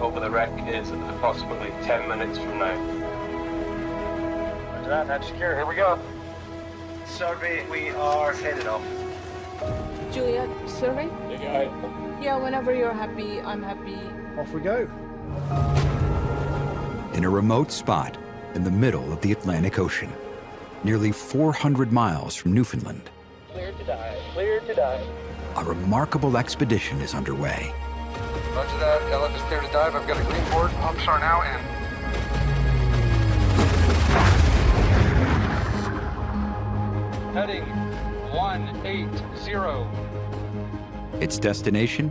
over the wreck is approximately 10 minutes from now. Roger that, that's secure. Here we go. Survey, we are headed off. Juliet, survey? Yeah. Yeah, whenever you're happy, I'm happy. Off we go. In a remote spot in the middle of the Atlantic Ocean, nearly 400 miles from Newfoundland, Cleared to dive, cleared to dive. a remarkable expedition is underway. Roger that, LF is clear to dive. I've got a green port. Offshore now and... Heading 180. Its destination,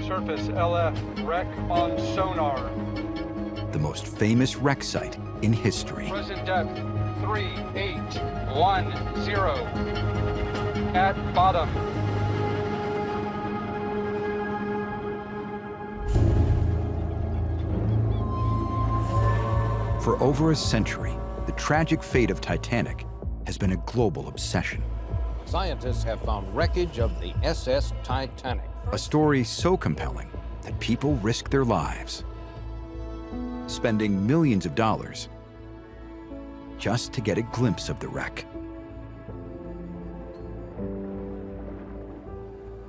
Surface LF wreck on sonar. the most famous wreck site in history. Present depth 3810. At bottom. For over a century, the tragic fate of Titanic has been a global obsession. Scientists have found wreckage of the SS Titanic. A story so compelling that people risk their lives, spending millions of dollars just to get a glimpse of the wreck.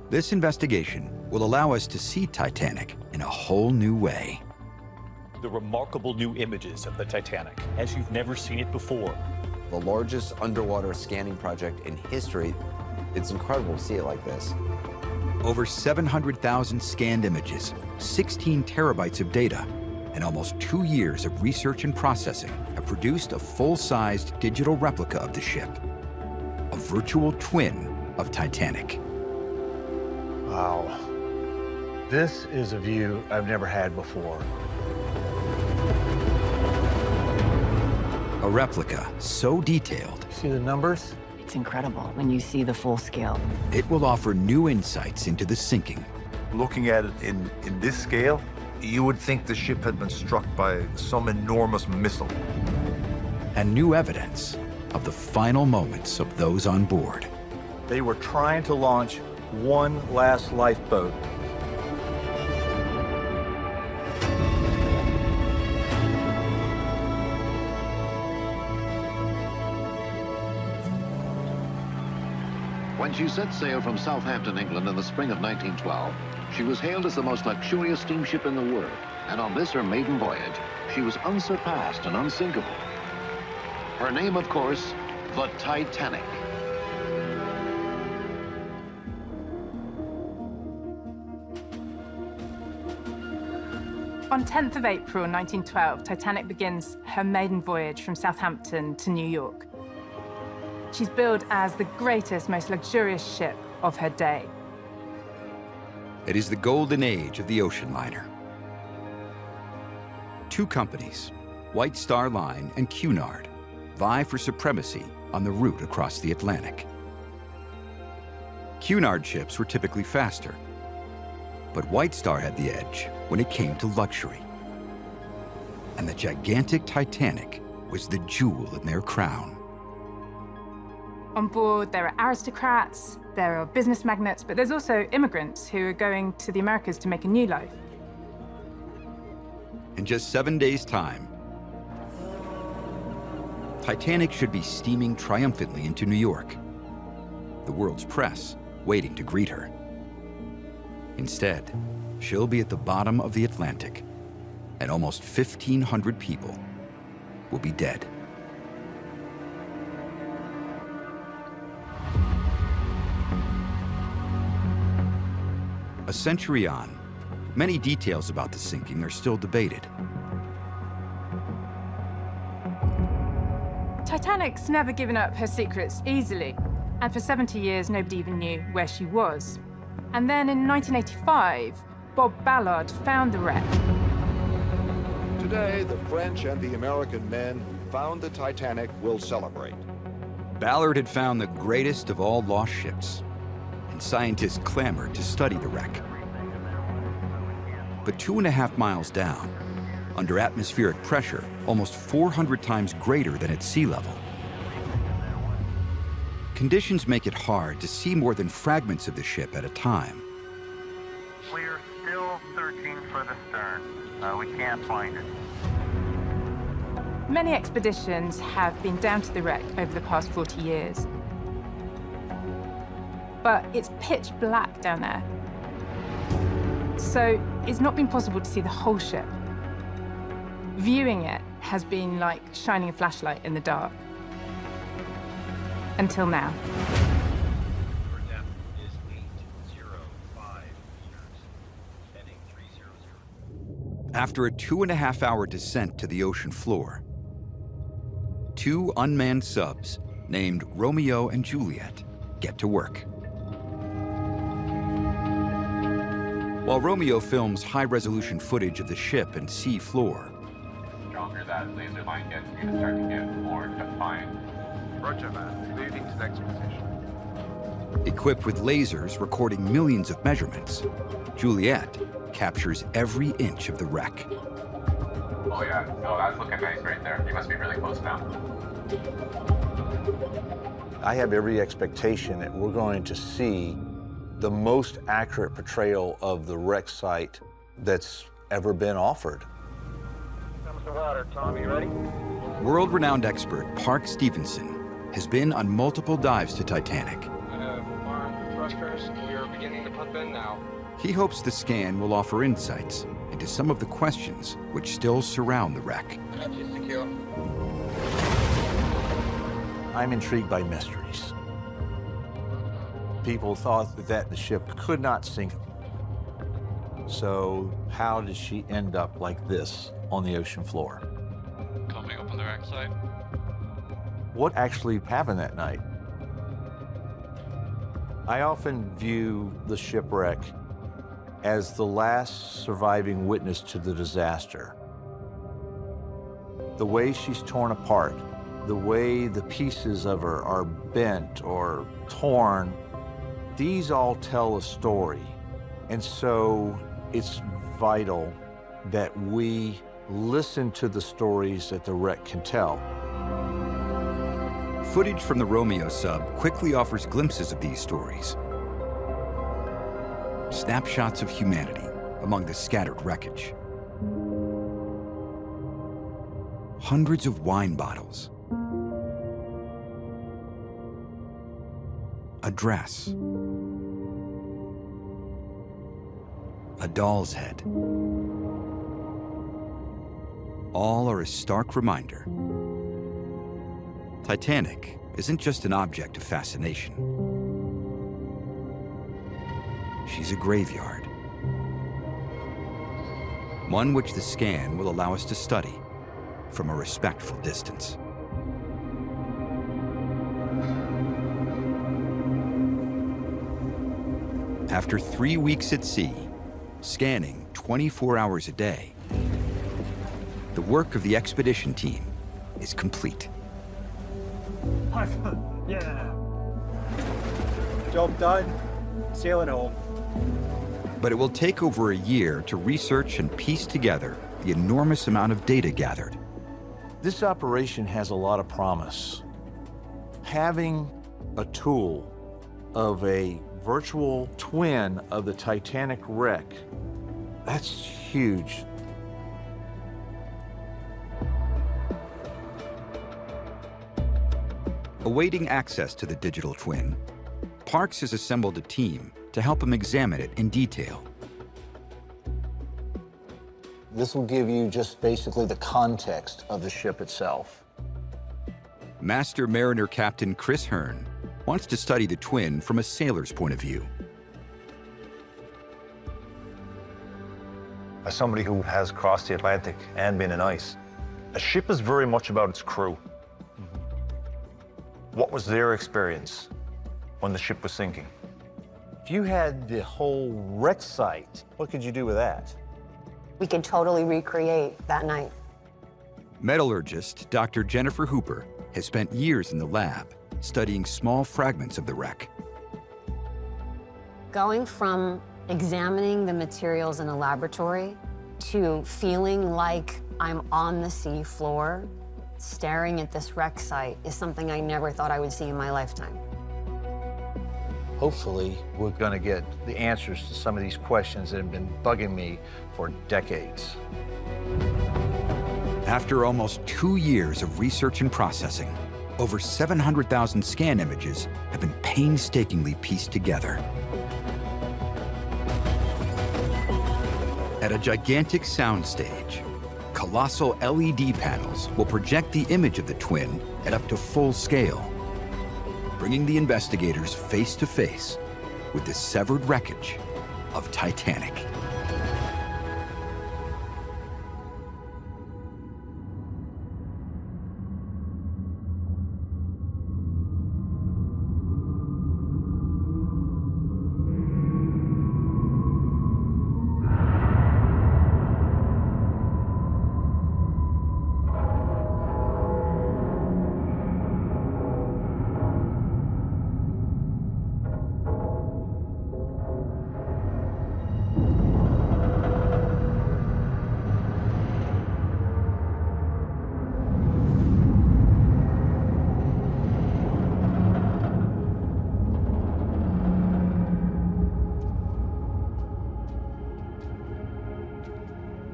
This investigation will allow us to see Titanic in a whole new way. The remarkable new images of the Titanic, as you've never seen it before. The largest underwater scanning project in history. It's incredible to see it like this. Over 700,000 scanned images, 16 terabytes of data, and almost 2 years of research and processing have produced a full-sized digital replica of the ship, a virtual twin of Titanic. Wow. This is a view I've never had before. A replica so detailed, See the numbers? It's incredible when you see the full scale. it will offer new insights into the sinking, Looking at it in this scale, you would think the ship had been struck by some enormous missile. and new evidence of the final moments of those on board. They were trying to launch one last lifeboat. When she set sail from Southampton, England in the spring of 1912, she was hailed as the most luxurious steamship in the world. And on this, her maiden voyage, she was unsurpassed and unsinkable. Her name, of course, the Titanic. On 10th of April 1912, Titanic begins her maiden voyage from Southampton to New York. She's billed as the greatest, most luxurious ship of her day. It is the golden age of the ocean liner. Two companies, White Star Line and Cunard, vie for supremacy on the route across the Atlantic. Cunard ships were typically faster, but White Star had the edge when it came to luxury. And the gigantic Titanic was the jewel in their crown. On board, there are aristocrats, there are business magnates, but there's also immigrants who are going to the Americas to make a new life. In just 7 days' time, Titanic should be steaming triumphantly into New York, the world's press waiting to greet her. Instead, she'll be at the bottom of the Atlantic, and almost 1,500 people will be dead. A century on, many details about the sinking are still debated. Titanic's never given up her secrets easily, and for 70 years, nobody even knew where she was. And then in 1985, Bob Ballard found the wreck. Today, the French and the American men who found the Titanic will celebrate. Ballard had found the greatest of all lost ships, and scientists clamored to study the wreck. But 2.5 miles down, under atmospheric pressure almost 400 times greater than at sea level, conditions make it hard to see more than fragments of the ship at a time. Clear, still 13 Searching for the stern. We can't find it. Many expeditions have been down to the wreck over the past 40 years. But it's pitch black down there. So it's not been possible to see the whole ship. Viewing it has been like shining a flashlight in the dark. Until now. After a 2.5-hour descent to the ocean floor, 2 unmanned subs named Romeo and Juliet get to work. While Romeo films high-resolution footage of the ship and sea floor, The stronger that laser line gets, you're gonna start to get more defined. Roger, man. Moving to next position. equipped with lasers recording millions of measurements, Juliet captures every inch of the wreck. Oh yeah, no, that's looking nice right there. You must be really close now. I have every expectation that we're going to see the most accurate portrayal of the wreck site that's ever been offered. Comes the water, Tom. You ready? World-renowned expert Park Stevenson has been on multiple dives to Titanic. Arm thrusters. We are beginning to pump in now. He hopes the scan will offer insights into some of the questions which still surround the wreck. Hatches secure. I'm intrigued by mysteries. People thought that the ship could not sink. So how did she end up like this on the ocean floor? Coming up on the wreck side. What actually happened that night? I often view the shipwreck as the last surviving witness to the disaster. The way she's torn apart, the way the pieces of her are bent or torn, these all tell a story. And so it's vital that we listen to the stories that the wreck can tell. Footage from the Romeo sub quickly offers glimpses of these stories. Snapshots of humanity among the scattered wreckage. Hundreds of wine bottles. A dress. A doll's head. All are a stark reminder. Titanic isn't just an object of fascination. She's a graveyard. One which the scan will allow us to study from a respectful distance. After 3 weeks at sea, scanning 24 hours a day, the work of the expedition team is complete. Yeah. Job done. Sailing home. But it will take over a year to research and piece together the enormous amount of data gathered. This operation has a lot of promise. Having a tool of a virtual twin of the Titanic wreck, that's huge. Awaiting access to the digital twin, Parks has assembled a team to help him examine it in detail. This will give you just basically the context of the ship itself. Master Mariner Captain Chris Hearn wants to study the twin from a sailor's point of view. As somebody who has crossed the Atlantic and been in ice, a ship is very much about its crew. What was their experience when the ship was sinking? If you had the whole wreck site, what could you do with that? We could totally recreate that night. Metallurgist Dr. Jennifer Hooper has spent years in the lab studying small fragments of the wreck. Going from examining the materials in a laboratory to feeling like I'm on the sea floor, staring at this wreck site is something I never thought I would see in my lifetime. Hopefully, we're going to get the answers to some of these questions that have been bugging me for decades. After almost 2 years of research and processing, over 700,000 scan images have been painstakingly pieced together. At a gigantic soundstage, colossal LED panels will project the image of the twin at up to full scale, bringing the investigators face to face with the severed wreckage of Titanic.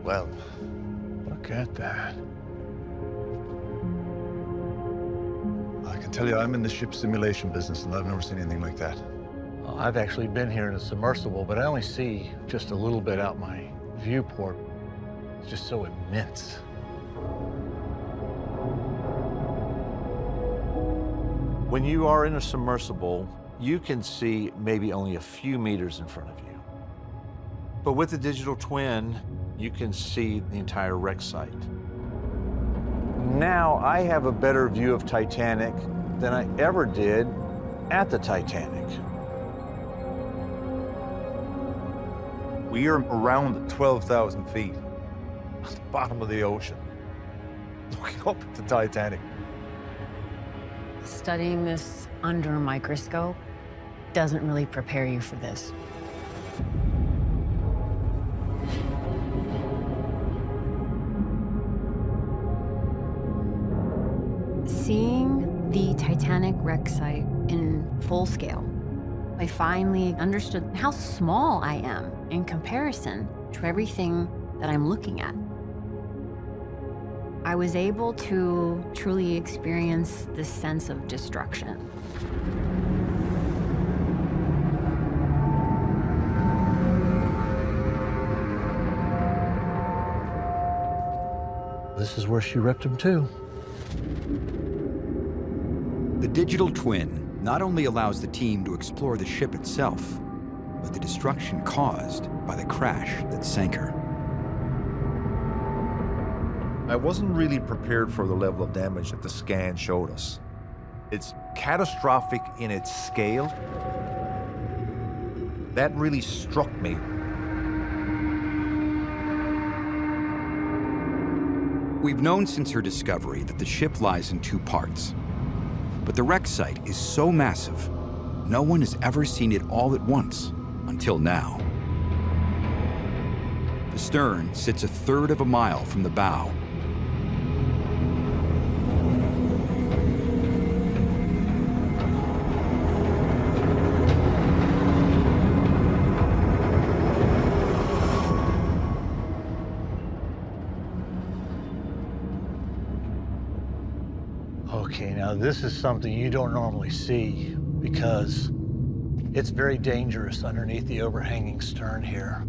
Well, look at that. I can tell you, I'm in the ship simulation business, and I've never seen anything like that. Well, I've actually been here in a submersible, but I only see just a little bit out my viewport. It's just so immense. When you are in a submersible, you can see maybe only a few meters in front of you. But with the digital twin, you can see the entire wreck site. Now I have a better view of Titanic than I ever did at the Titanic. We are around 12,000 feet at the bottom of the ocean, looking up at the Titanic. Studying this under a microscope doesn't really prepare you for this. Seeing the Titanic wreck site in full scale, I finally understood how small I am in comparison to everything that I'm looking at. I was able to truly experience this sense of destruction. This is where she ripped him too. The digital twin not only allows the team to explore the ship itself, but the destruction caused by the crash that sank her. I wasn't really prepared for the level of damage that the scan showed us. It's catastrophic in its scale. That really struck me. We've known since her discovery that the ship lies in 2 parts. But the wreck site is so massive, no one has ever seen it all at once until now. The stern sits 1/3 of a mile from the bow. Okay, now this is something you don't normally see because it's very dangerous underneath the overhanging stern here.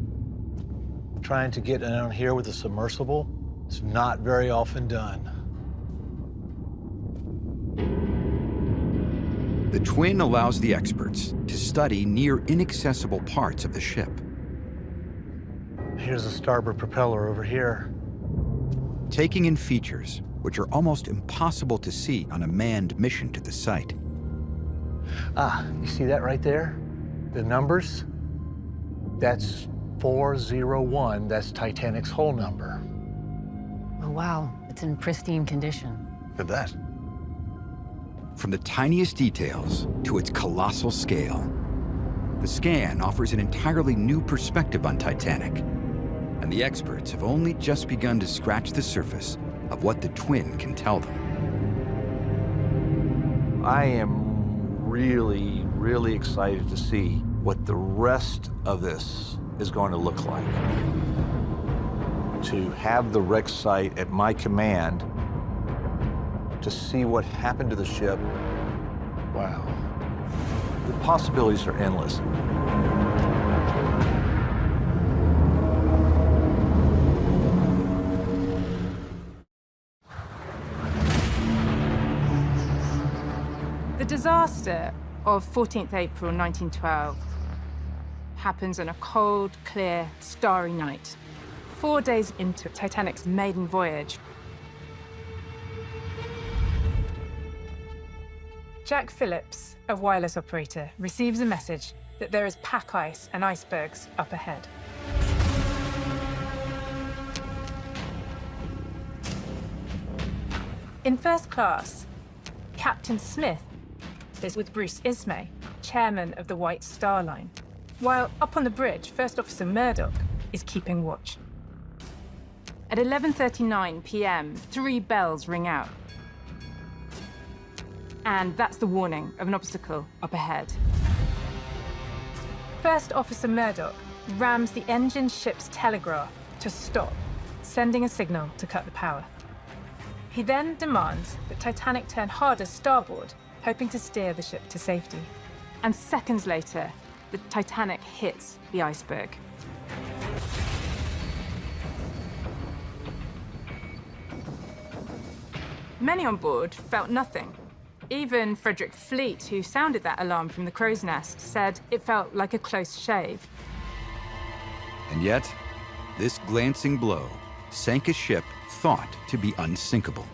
Trying to get down here with a submersible is not very often done. The twin allows the experts to study near inaccessible parts of the ship. Here's the starboard propeller over here. Taking in features which are almost impossible to see on a manned mission to the site. Ah, you see that right there? The numbers? That's 401. That's Titanic's hull number. Oh, wow. It's in pristine condition. Look at that. From the tiniest details to its colossal scale, the scan offers an entirely new perspective on Titanic, and the experts have only just begun to scratch the surface of what the twin can tell them. I am really, really excited to see what the rest of this is going to look like. To have the wreck site at my command, to see what happened to the ship, wow. The possibilities are endless. The disaster of 14th April 1912 happens on a cold, clear, starry night, 4 days into Titanic's maiden voyage. Jack Phillips, a wireless operator, receives a message that there is pack ice and icebergs up ahead. In first class, Captain Smith is with Bruce Ismay, chairman of the White Star Line, while up on the bridge, First Officer Murdoch is keeping watch. At 11:39 p.m., 3 bells ring out. And that's the warning of an obstacle up ahead. First Officer Murdoch rams the engine ship's telegraph to stop, sending a signal to cut the power. He then demands that Titanic turn harder starboard, hoping to steer the ship to safety. And seconds later, the Titanic hits the iceberg. Many on board felt nothing. Even Frederick Fleet, who sounded that alarm from the crow's nest, said it felt like a close shave. And yet, this glancing blow sank a ship thought to be unsinkable.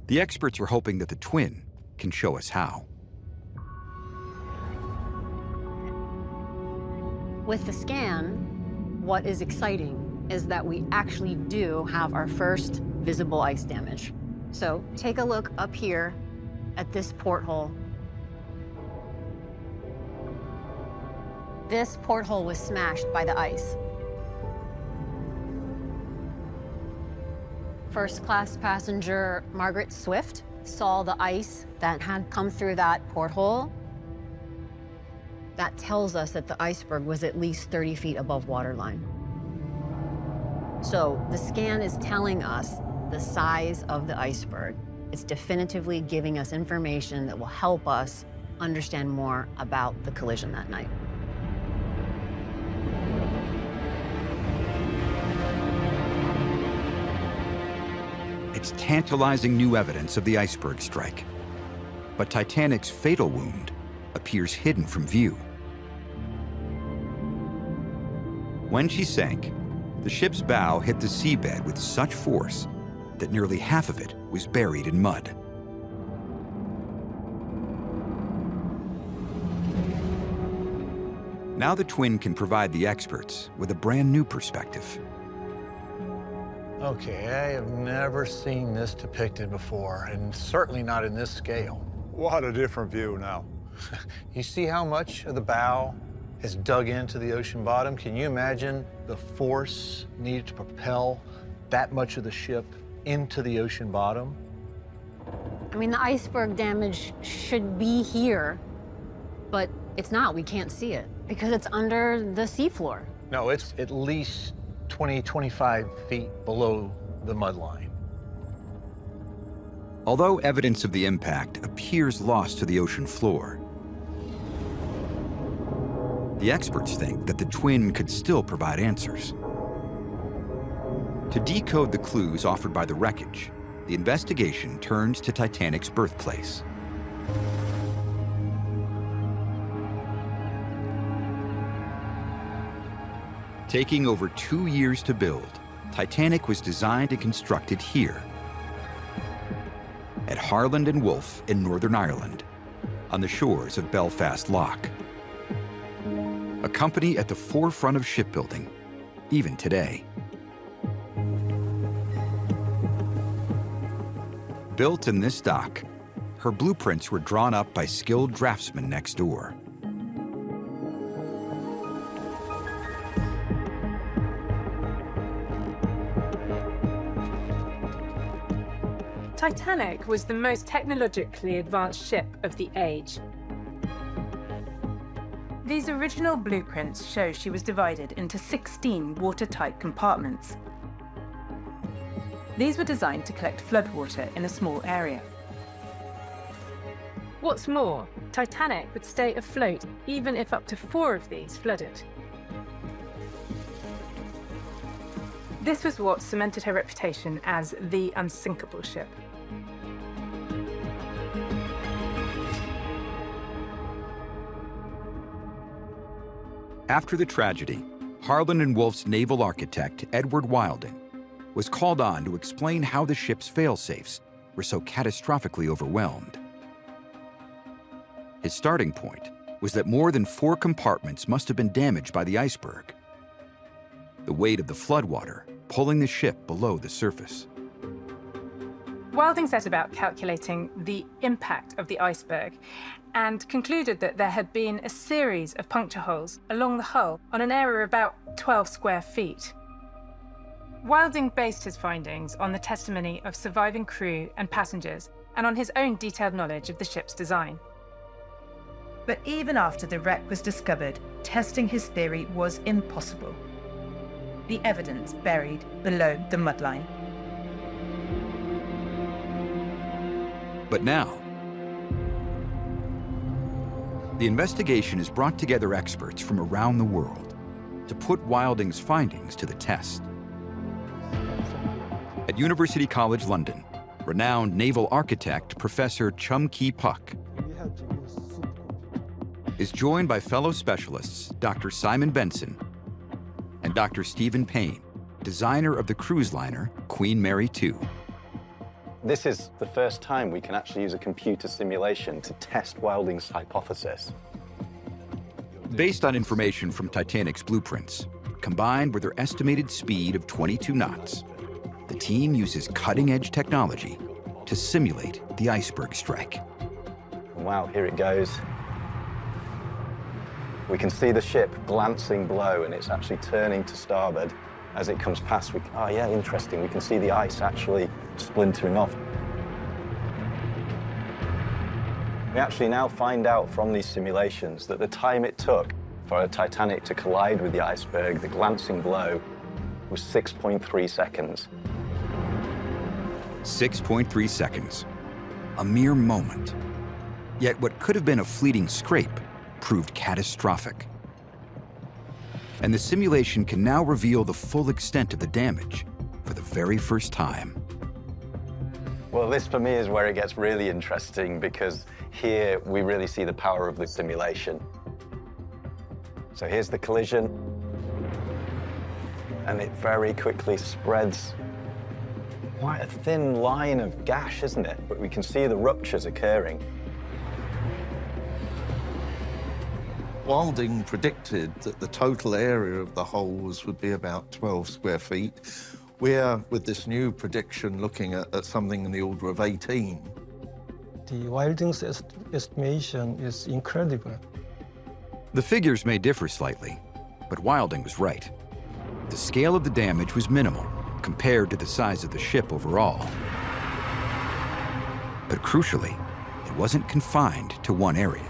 The experts are hoping that the twin can show us how. With the scan, what is exciting is that we actually do have our first visible ice damage. So take a look up here at this porthole. This porthole was smashed by the ice. First-class passenger Margaret Swift saw the ice that had come through that porthole. That tells us that the iceberg was at least 30 feet above waterline. So the scan is telling us the size of the iceberg. It's definitively giving us information that will help us understand more about the collision that night. It's tantalizing new evidence of the iceberg strike. But Titanic's fatal wound appears hidden from view. When she sank, the ship's bow hit the seabed with such force that nearly half of it was buried in mud. Now the twin can provide the experts with a brand new perspective. Okay, I have never seen this depicted before, and certainly not in this scale. What a different view now. You see how much of the bow is dug into the ocean bottom? Can you imagine the force needed to propel that much of the ship into the ocean bottom? I mean, the iceberg damage should be here, but it's not. We can't see it because it's under the seafloor. No, it's at least 20, 25 feet below the mud line. Although evidence of the impact appears lost to the ocean floor, the experts think that the twin could still provide answers. To decode the clues offered by the wreckage, the investigation turns to Titanic's birthplace. Taking over 2 years to build, Titanic was designed and constructed here, at Harland and Wolff in Northern Ireland, on the shores of Belfast Lough. A company at the forefront of shipbuilding, even today. Built in this dock, her blueprints were drawn up by skilled draftsmen next door. Titanic was the most technologically advanced ship of the age. These original blueprints show she was divided into 16 watertight compartments. These were designed to collect floodwater in a small area. What's more, Titanic would stay afloat even if up to 4 of these flooded. This was what cemented her reputation as the unsinkable ship. After the tragedy, Harland and Wolff's naval architect, Edward Wilding, was called on to explain how the ship's fail-safes were so catastrophically overwhelmed. His starting point was that more than 4 compartments must have been damaged by the iceberg, the weight of the floodwater pulling the ship below the surface. Wilding set about calculating the impact of the iceberg and concluded that there had been a series of puncture holes along the hull on an area of about 12 square feet. Wilding based his findings on the testimony of surviving crew and passengers and on his own detailed knowledge of the ship's design. But even after the wreck was discovered, testing his theory was impossible. The evidence buried below the mudline. But now, the investigation has brought together experts from around the world to put Wilding's findings to the test. At University College London, renowned naval architect Professor Chum Kee Pak is joined by fellow specialists Dr. Simon Benson and Dr. Stephen Payne, designer of the cruise liner Queen Mary II. This is the first time we can actually use a computer simulation to test Wilding's hypothesis. Based on information from Titanic's blueprints, combined with their estimated speed of 22 knots, the team uses cutting-edge technology to simulate the iceberg strike. Wow, here it goes. We can see the ship glancing below, and it's actually turning to starboard. As it comes past, oh yeah, interesting. We can see the ice actually splintering off. We actually now find out from these simulations that the time it took for a Titanic to collide with the iceberg, the glancing blow, was 6.3 seconds. 6.3 seconds. A mere moment. Yet what could have been a fleeting scrape proved catastrophic. And the simulation can now reveal the full extent of the damage for the very first time. Well, this for me is where it gets really interesting, because here we really see the power of the simulation. So here's the collision, and it very quickly spreads. Quite a thin line of gash, isn't it? But we can see the ruptures occurring. Wilding predicted that the total area of the holes would be about 12 square feet. We're, with this new prediction, looking at something in the order of 18. The Wilding's estimation is incredible. The figures may differ slightly, but Wilding was right. The scale of the damage was minimal compared to the size of the ship overall. But crucially, it wasn't confined to one area.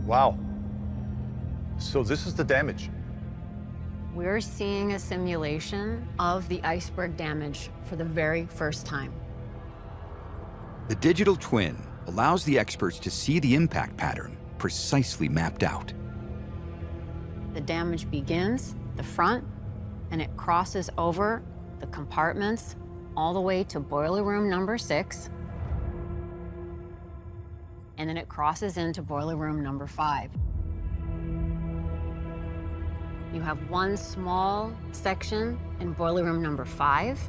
Wow. So this is the damage. We're seeing a simulation of the iceberg damage for the very first time. The digital twin allows the experts to see the impact pattern precisely mapped out. The damage begins at the front, and it crosses over the compartments all the way to boiler room number 6. And then it crosses into boiler room number 5. You have one small section in boiler room number 5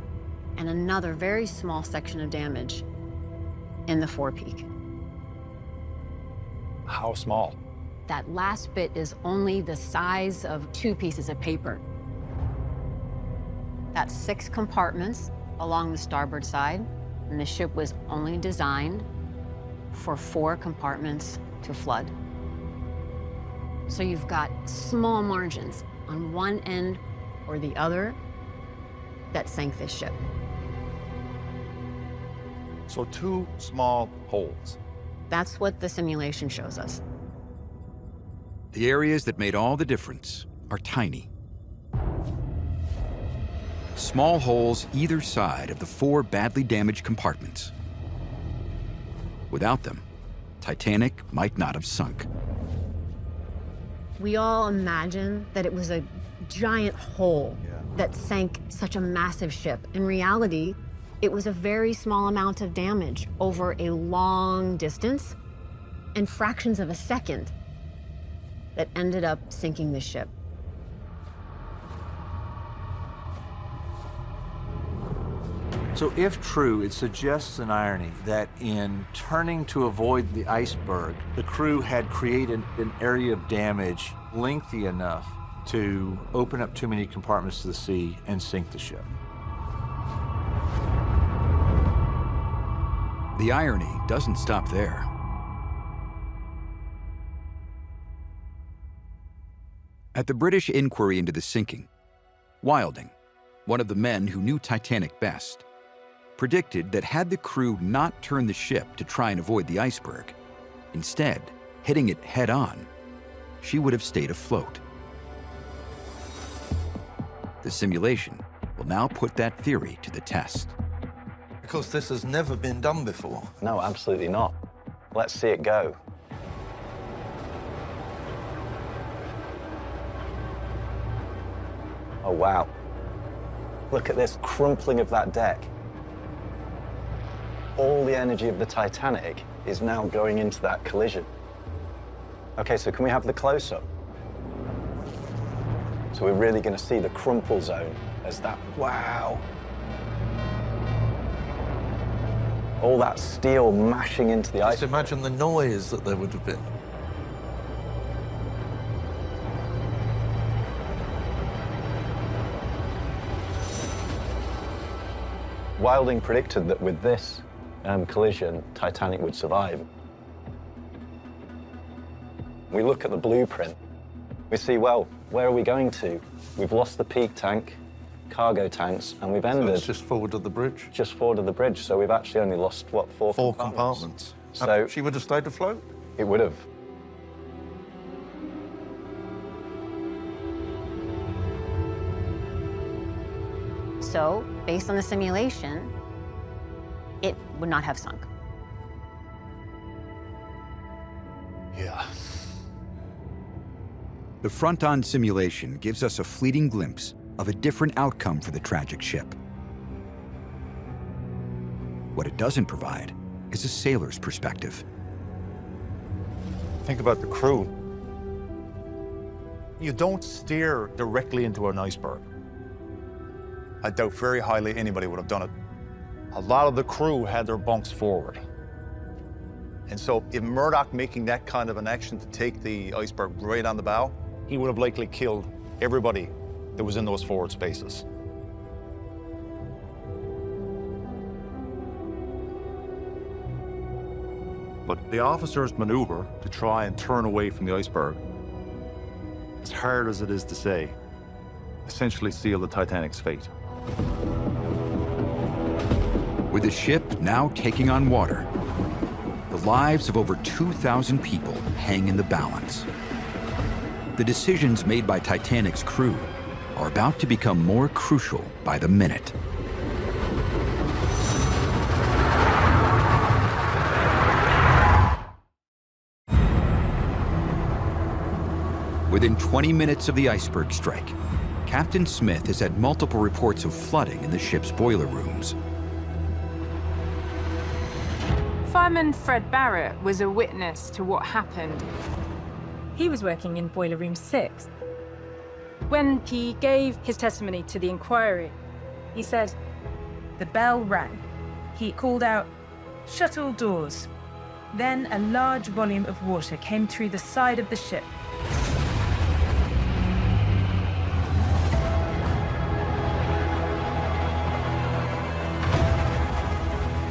and another very small section of damage in the forepeak. How small? That last bit is only the size of 2 pieces of paper. That's 6 compartments along the starboard side, and the ship was only designed for 4 compartments to flood. So you've got small margins on one end or the other that sank this ship. So 2 small holes. That's what the simulation shows us. The areas that made all the difference are tiny. Small holes either side of the 4 badly damaged compartments. Without them, Titanic might not have sunk. We all imagine that it was a giant hole that sank such a massive ship. In reality, it was a very small amount of damage over a long distance and fractions of a second that ended up sinking the ship. So if true, it suggests an irony that in turning to avoid the iceberg, the crew had created an area of damage lengthy enough to open up too many compartments to the sea and sink the ship. The irony doesn't stop there. At the British inquiry into the sinking, Wilding, one of the men who knew Titanic best, predicted that had the crew not turned the ship to try and avoid the iceberg, instead hitting it head-on, she would have stayed afloat. The simulation will now put that theory to the test. Because this has never been done before. No, absolutely not. Let's see it go. Oh, wow. Look at this crumpling of that deck. All the energy of the Titanic is now going into that collision. Okay, so can we have the close-up? So we're really going to see the crumple zone as that, wow. All that steel mashing into the ice. Just imagine the noise that there would have been. Wilding predicted that with this collision, Titanic would survive. We look at the blueprint. We see, well, where are we going to? We've lost the peak tank, cargo tanks, and we've ended. So it's just forward of the bridge? Just forward of the bridge, so we've actually only lost, what, 4 compartments? So she would have stayed afloat? It would have. So, based on the simulation, it would not have sunk. Yeah. The front-on simulation gives us a fleeting glimpse of a different outcome for the tragic ship. What it doesn't provide is a sailor's perspective. Think about the crew. You don't steer directly into an iceberg. I doubt very highly anybody would have done it. A lot of the crew had their bunks forward. And so if Murdoch making that kind of an action to take the iceberg right on the bow, he would have likely killed everybody that was in those forward spaces. But the officers maneuver to try and turn away from the iceberg, as hard as it is to say, essentially seal the Titanic's fate. With the ship now taking on water, the lives of over 2,000 people hang in the balance. The decisions made by Titanic's crew are about to become more crucial by the minute. Within 20 minutes of the iceberg strike, Captain Smith has had multiple reports of flooding in the ship's boiler rooms. Fireman Fred Barrett was a witness to what happened. He was working in Boiler Room 6. When he gave his testimony to the inquiry, he said, "The bell rang. He called out, 'Shut all doors.' Then a large volume of water came through the side of the ship.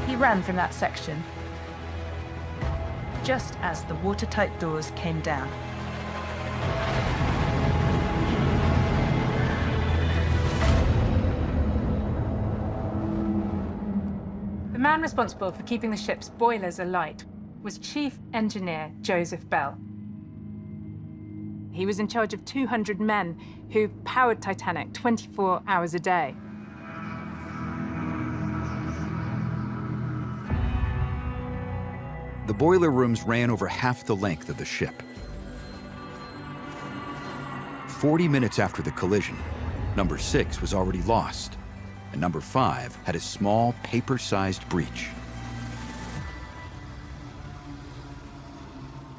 He ran from that section, just as the watertight doors came down. The man responsible for keeping the ship's boilers alight was Chief Engineer Joseph Bell. He was in charge of 200 men who powered Titanic 24 hours a day. The boiler rooms ran over half the length of the ship. 40 minutes after the collision, number 6 was already lost, and number 5 had a small, paper-sized breach.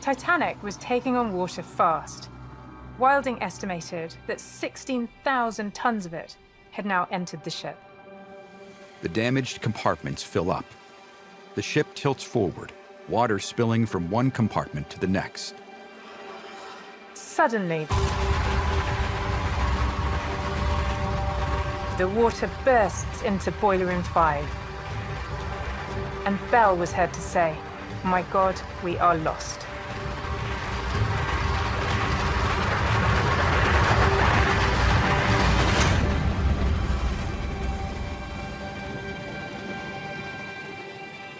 Titanic was taking on water fast. Wilding estimated that 16,000 tons of it had now entered the ship. The damaged compartments fill up. The ship tilts forward, water spilling from one compartment to the next. Suddenly, the water bursts into boiler room 5. And Bell was heard to say, "My God, we are lost."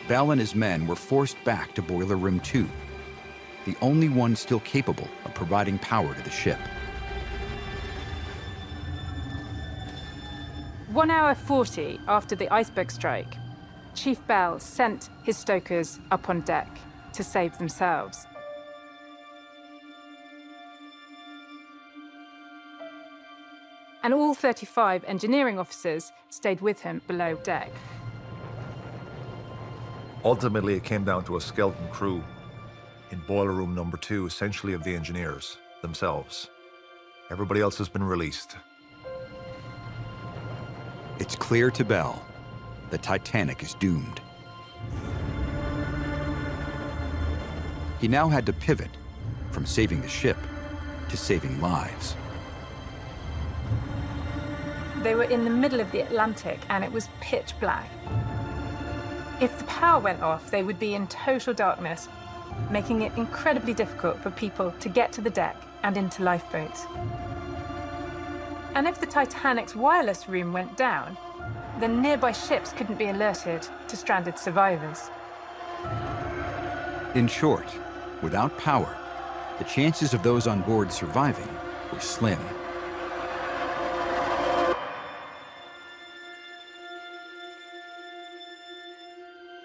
Bell and his men were forced back to Boiler Room 2, the only one still capable of providing power to the ship. 1 hour 40 after the iceberg strike, Chief Bell sent his stokers up on deck to save themselves. And all 35 engineering officers stayed with him below deck. Ultimately, it came down to a skeleton crew in boiler room number 2, essentially of the engineers themselves. Everybody else has been released. It's clear to Bell the Titanic is doomed. He now had to pivot from saving the ship to saving lives. They were in the middle of the Atlantic and it was pitch black. If the power went off, they would be in total darkness, making it incredibly difficult for people to get to the deck and into lifeboats. And if the Titanic's wireless room went down, then nearby ships couldn't be alerted to stranded survivors. In short, without power, the chances of those on board surviving were slim.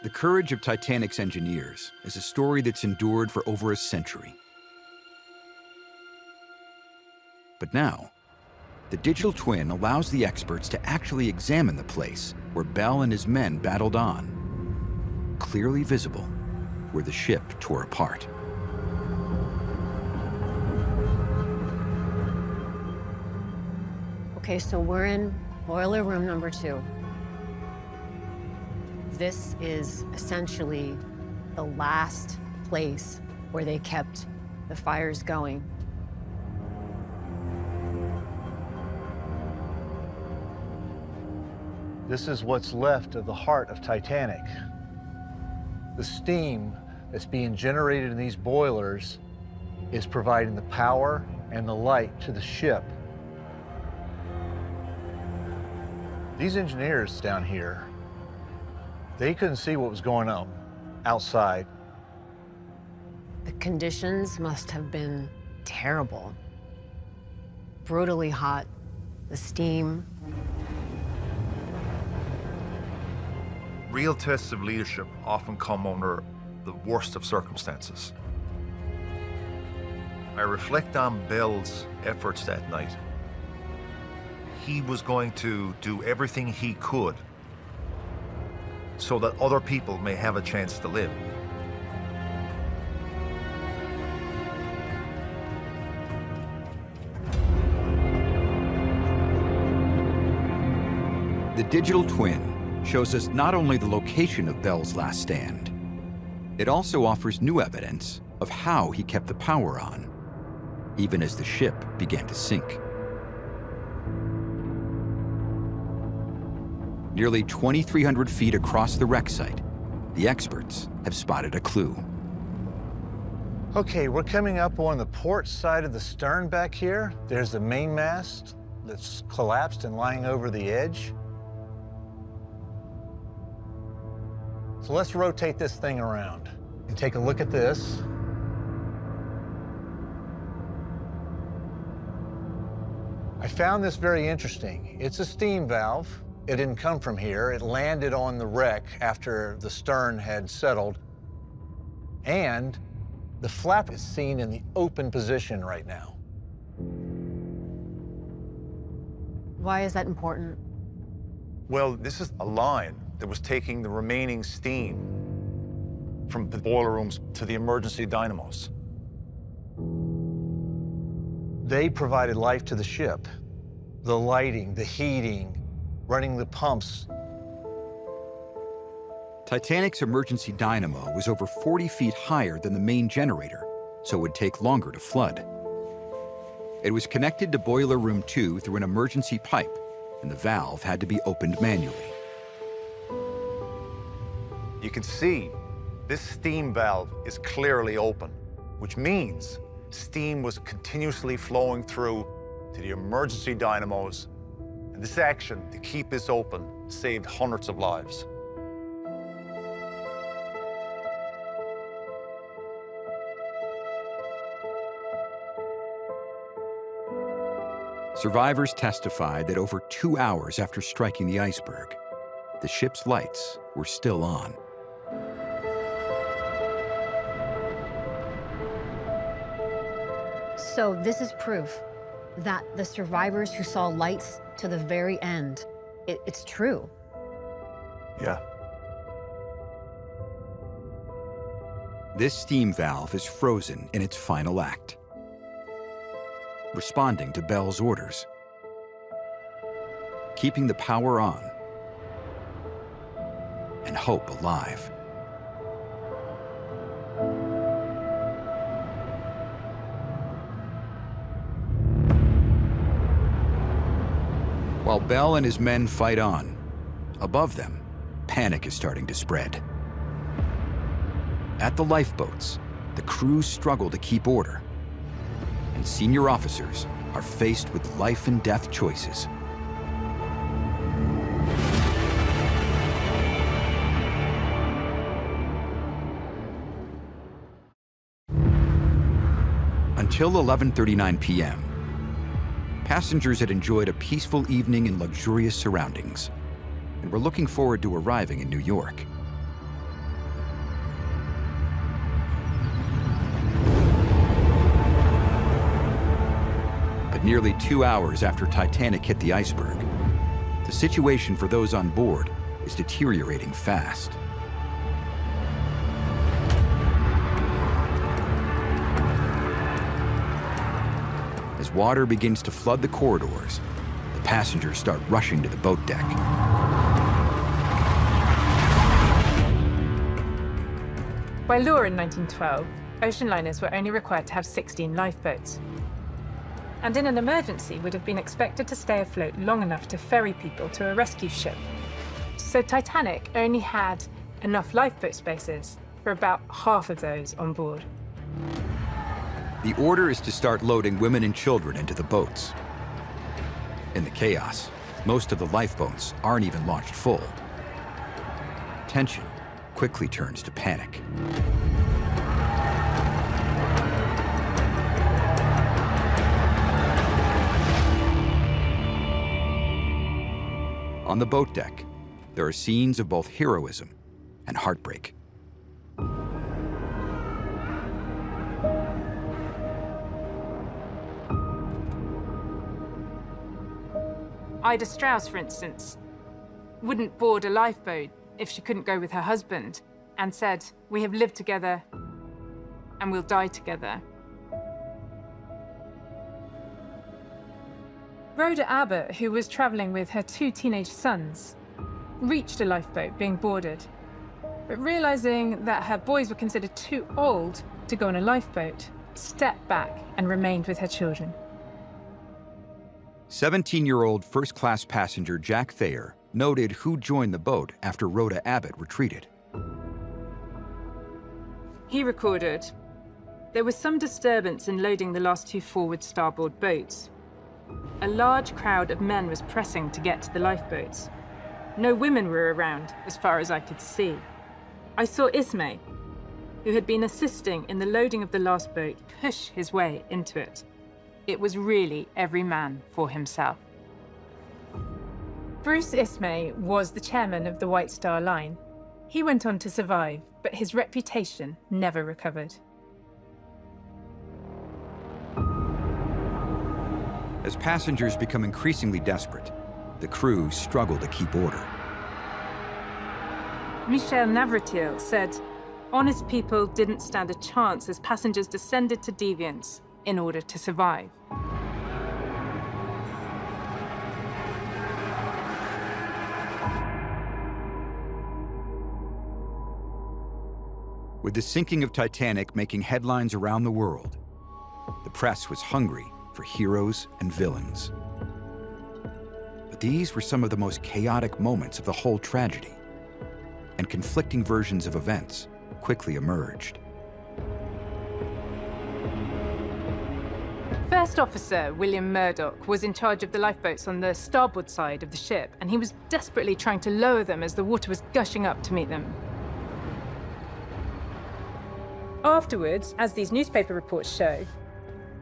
The courage of Titanic's engineers is a story that's endured for over a century. But now, the digital twin allows the experts to actually examine the place where Bell and his men battled on, clearly visible where the ship tore apart. Okay, so we're in boiler room number 2. This is essentially the last place where they kept the fires going. This is what's left of the heart of Titanic. The steam that's being generated in these boilers is providing the power and the light to the ship. These engineers down here, they couldn't see what was going on outside. The conditions must have been terrible. Brutally hot, the steam. Real tests of leadership often come under the worst of circumstances. I reflect on Bell's efforts that night. He was going to do everything he could so that other people may have a chance to live. The digital twin shows us not only the location of Bell's last stand, it also offers new evidence of how he kept the power on, even as the ship began to sink. Nearly 2,300 feet across the wreck site, the experts have spotted a clue. Okay, we're coming up on the port side of the stern back here. There's the mainmast that's collapsed and lying over the edge. So let's rotate this thing around and take a look at this. I found this very interesting. It's a steam valve. It didn't come from here. It landed on the wreck after the stern had settled. And the flap is seen in the open position right now. Why is that important? Well, this is a line that was taking the remaining steam from the boiler rooms to the emergency dynamos. They provided life to the ship. The lighting, the heating, running the pumps. Titanic's emergency dynamo was over 40 feet higher than the main generator, so it would take longer to flood. It was connected to Boiler Room 2 through an emergency pipe, and the valve had to be opened manually. You can see this steam valve is clearly open, which means steam was continuously flowing through to the emergency dynamos, and this action to keep this open saved hundreds of lives. Survivors testified that over 2 hours after striking the iceberg, the ship's lights were still on. So this is proof that the survivors who saw lights to the very end, it's true. Yeah. This steam valve is frozen in its final act, responding to Bell's orders, keeping the power on and hope alive. While Bell and his men fight on, above them, panic is starting to spread. At the lifeboats, the crews struggle to keep order, and senior officers are faced with life and death choices. Until 11:39 p.m., passengers had enjoyed a peaceful evening in luxurious surroundings and were looking forward to arriving in New York. But nearly 2 hours after Titanic hit the iceberg, the situation for those on board is deteriorating fast. As water begins to flood the corridors, the passengers start rushing to the boat deck. By law in 1912, ocean liners were only required to have 16 lifeboats, and in an emergency would have been expected to stay afloat long enough to ferry people to a rescue ship. So Titanic only had enough lifeboat spaces for about half of those on board. The order is to start loading women and children into the boats. In the chaos, most of the lifeboats aren't even launched full. Tension quickly turns to panic. On the boat deck, there are scenes of both heroism and heartbreak. Ida Strauss, for instance, wouldn't board a lifeboat if she couldn't go with her husband, and said, "We have lived together and we'll die together." Rhoda Abbott, who was traveling with her 2 teenage sons, reached a lifeboat being boarded, but realizing that her boys were considered too old to go on a lifeboat, stepped back and remained with her children. 17-year-old first-class passenger Jack Thayer noted who joined the boat after Rhoda Abbott retreated. He recorded, "There was some disturbance in loading the last 2 forward starboard boats. A large crowd of men was pressing to get to the lifeboats. No women were around, as far as I could see. I saw Ismay, who had been assisting in the loading of the last boat, push his way into it. It was really every man for himself. Bruce Ismay was the chairman of the White Star Line. He went on to survive, but his reputation never recovered. As passengers become increasingly desperate, the crew struggle to keep order. Michel Navratil said, "Honest people didn't stand a chance as passengers descended to deviance in order to survive." With the sinking of Titanic making headlines around the world, the press was hungry for heroes and villains. But these were some of the most chaotic moments of the whole tragedy, and conflicting versions of events quickly emerged. First Officer William Murdoch was in charge of the lifeboats on the starboard side of the ship, and he was desperately trying to lower them as the water was gushing up to meet them. Afterwards, as these newspaper reports show,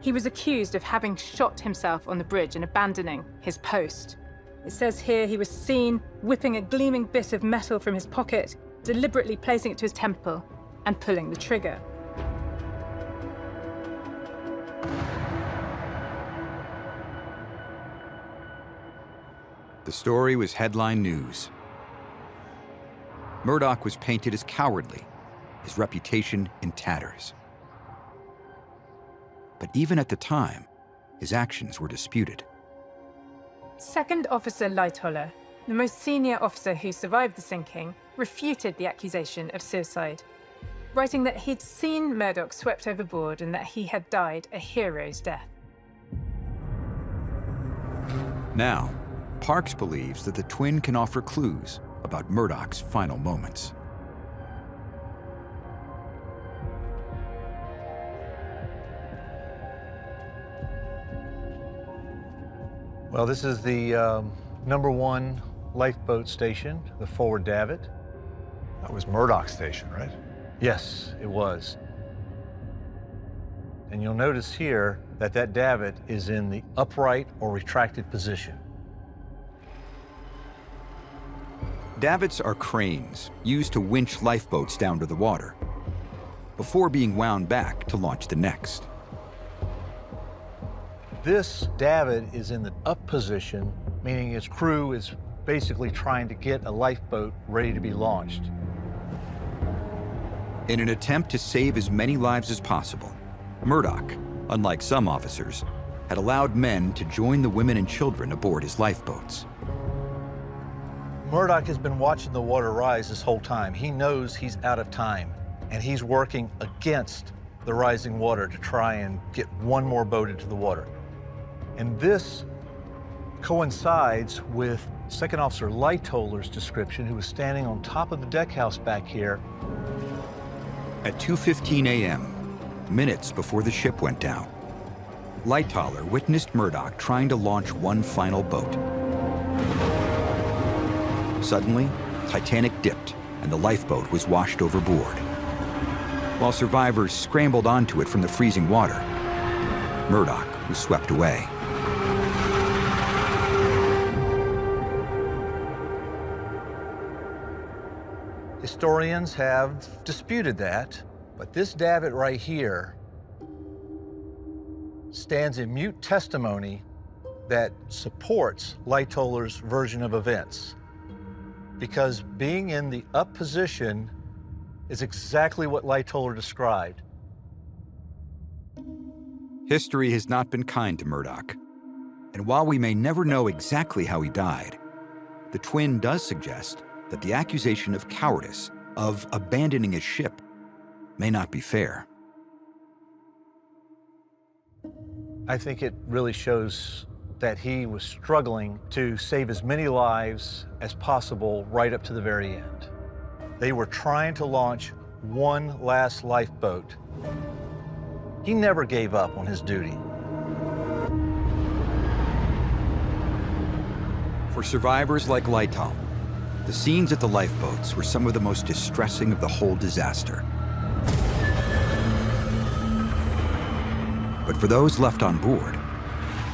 he was accused of having shot himself on the bridge and abandoning his post. It says here he was seen whipping a gleaming bit of metal from his pocket, deliberately placing it to his temple, and pulling the trigger. The story was headline news. Murdoch was painted as cowardly, his reputation in tatters. But even at the time, his actions were disputed. Second Officer Lightoller, the most senior officer who survived the sinking, refuted the accusation of suicide, writing that he'd seen Murdoch swept overboard and that he had died a hero's death. Now, Parks believes that the twin can offer clues about Murdoch's final moments. Well, this is the #1 lifeboat station, the forward davit. That was Murdoch's station, right? Yes, it was. And you'll notice here that that davit is in the upright or retracted position. Davits are cranes used to winch lifeboats down to the water before being wound back to launch the next. This davit is in the up position, meaning its crew is basically trying to get a lifeboat ready to be launched. In an attempt to save as many lives as possible, Murdoch, unlike some officers, had allowed men to join the women and children aboard his lifeboats. Murdoch has been watching the water rise this whole time. He knows he's out of time, and he's working against the rising water to try and get one more boat into the water. And this coincides with Second Officer Lightoller's description, who was standing on top of the deck house back here. At 2:15 a.m., minutes before the ship went down, Lightoller witnessed Murdoch trying to launch one final boat. Suddenly, Titanic dipped and the lifeboat was washed overboard. While survivors scrambled onto it from the freezing water, Murdoch was swept away. Historians have disputed that, but this davit right here stands in mute testimony that supports Lightoller's version of events. Because being in the up position is exactly what Lightoller described. History has not been kind to Murdoch, and while we may never know exactly how he died, the twin does suggest that the accusation of cowardice, of abandoning his ship, may not be fair. I think it really shows that he was struggling to save as many lives as possible right up to the very end. They were trying to launch one last lifeboat. He never gave up on his duty. For survivors like Lightoller, The scenes at the lifeboats were some of the most distressing of the whole disaster. But for those left on board,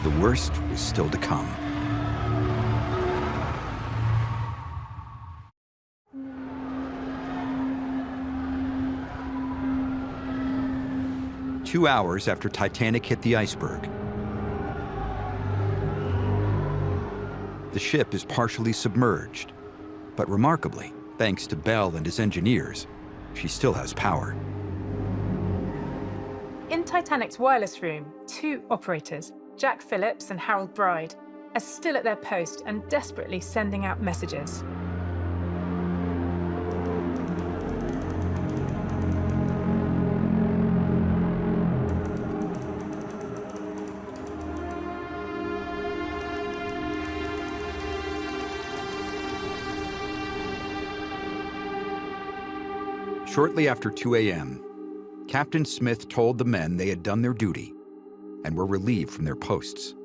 the worst was still to come. Two hours after Titanic hit the iceberg, the ship is partially submerged, but remarkably, thanks to Bell and his engineers, she still has power. In Titanic's wireless room, two operators, Jack Phillips and Harold Bride, are still at their post and desperately sending out messages. Shortly after 2 a.m., Captain Smith told the men they had done their duty and were relieved from their posts.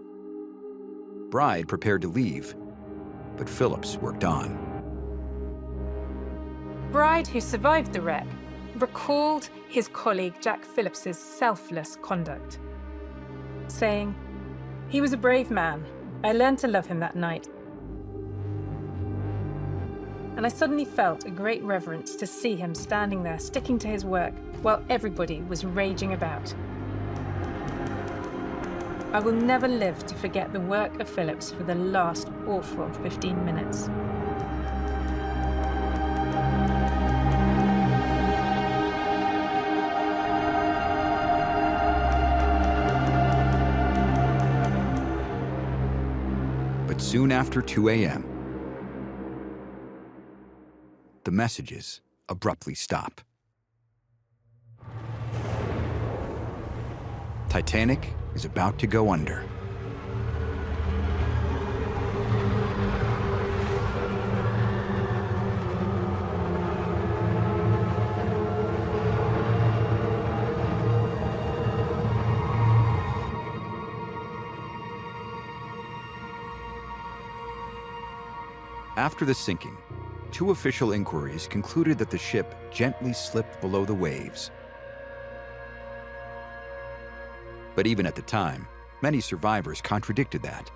Bride prepared to leave, but Phillips worked on. Bride, who survived the wreck, recalled his colleague Jack Phillips's selfless conduct, saying, "He was a brave man. I learned to love him that night. And I suddenly felt a great reverence to see him standing there, sticking to his work, while everybody was raging about. I will never live to forget the work of Phillips for the last awful 15 minutes." But soon after 2 a.m., the messages abruptly stop. Titanic is about to go under. After the sinking, two official inquiries concluded that the ship gently slipped below the waves. But even at the time, many survivors contradicted that,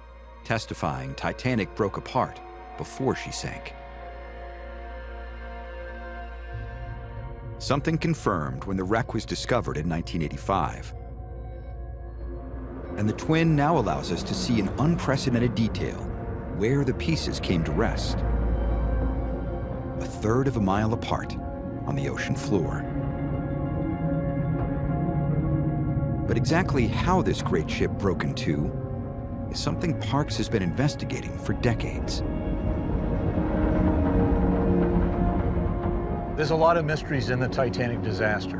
testifying Titanic broke apart before she sank. Something confirmed when the wreck was discovered in 1985. And the twin now allows us to see in unprecedented detail where the pieces came to rest. A third of a mile apart on the ocean floor. But exactly how this great ship broke in two is something Parks has been investigating for decades. There's a lot of mysteries in the Titanic disaster.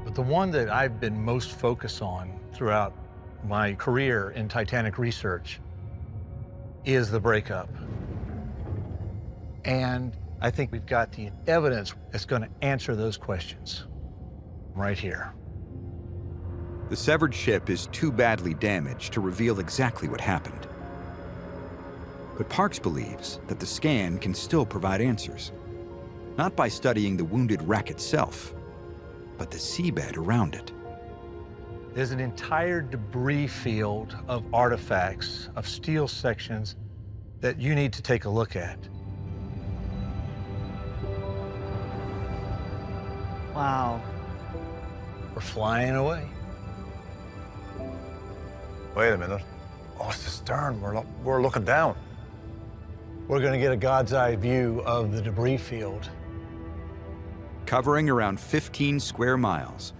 But the one that I've been most focused on throughout my career in Titanic research is the breakup. And I think we've got the evidence that's going to answer those questions right here. The severed ship is too badly damaged to reveal exactly what happened. But Parks believes that the scan can still provide answers, not by studying the wounded wreck itself, but the seabed around it. There's an entire debris field of artifacts, of steel sections that you need to take a look at. Wow. We're flying away. Wait a minute. Oh, it's the stern. We're looking down. We're going to get a God's eye view of the debris field. Covering around 15 square miles,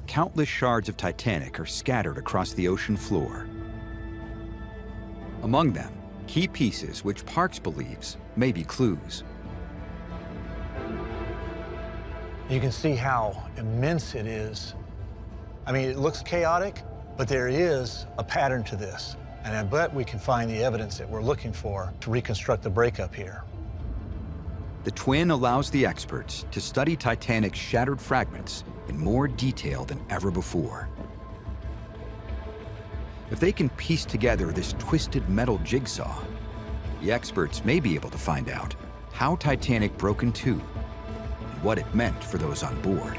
countless shards of Titanic are scattered across the ocean floor. Among them, key pieces which Parks believes may be clues. You can see how immense it is. I mean, it looks chaotic, but there is a pattern to this. And I bet we can find the evidence that we're looking for to reconstruct the breakup here. The twin allows the experts to study Titanic's shattered fragments in more detail than ever before. If they can piece together this twisted metal jigsaw, the experts may be able to find out how Titanic broke in two and what it meant for those on board.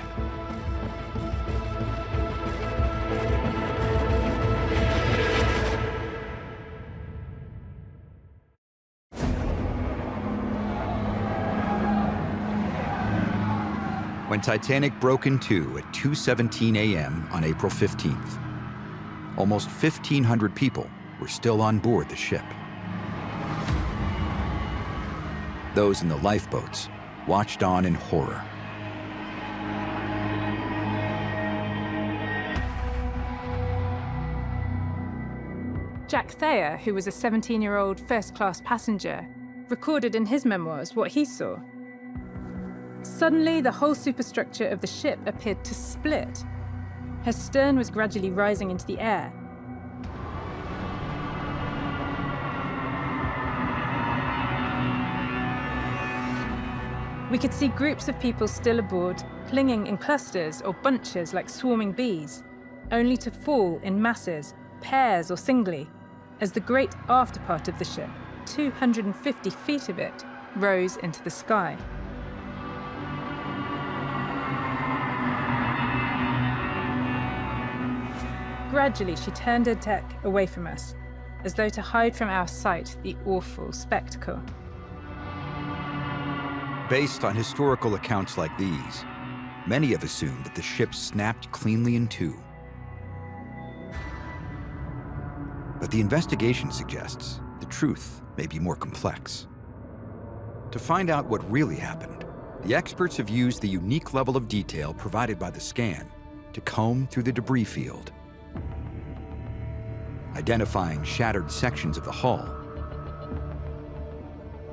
When Titanic broke in two at 2:17 a.m. on April 15th, almost 1,500 people were still on board the ship. Those in the lifeboats watched on in horror. Jack Thayer, who was a 17-year-old first-class passenger, recorded in his memoirs what he saw. Suddenly, the whole superstructure of the ship appeared to split. Her stern was gradually rising into the air. We could see groups of people still aboard, clinging in clusters or bunches like swarming bees, only to fall in masses, pairs or singly, as the great afterpart of the ship, 250 feet of it, rose into the sky. Gradually, she turned her deck away from us, as though to hide from our sight the awful spectacle. Based on historical accounts like these, many have assumed that the ship snapped cleanly in two. But the investigation suggests the truth may be more complex. To find out what really happened, the experts have used the unique level of detail provided by the scan to comb through the debris field, identifying shattered sections of the hull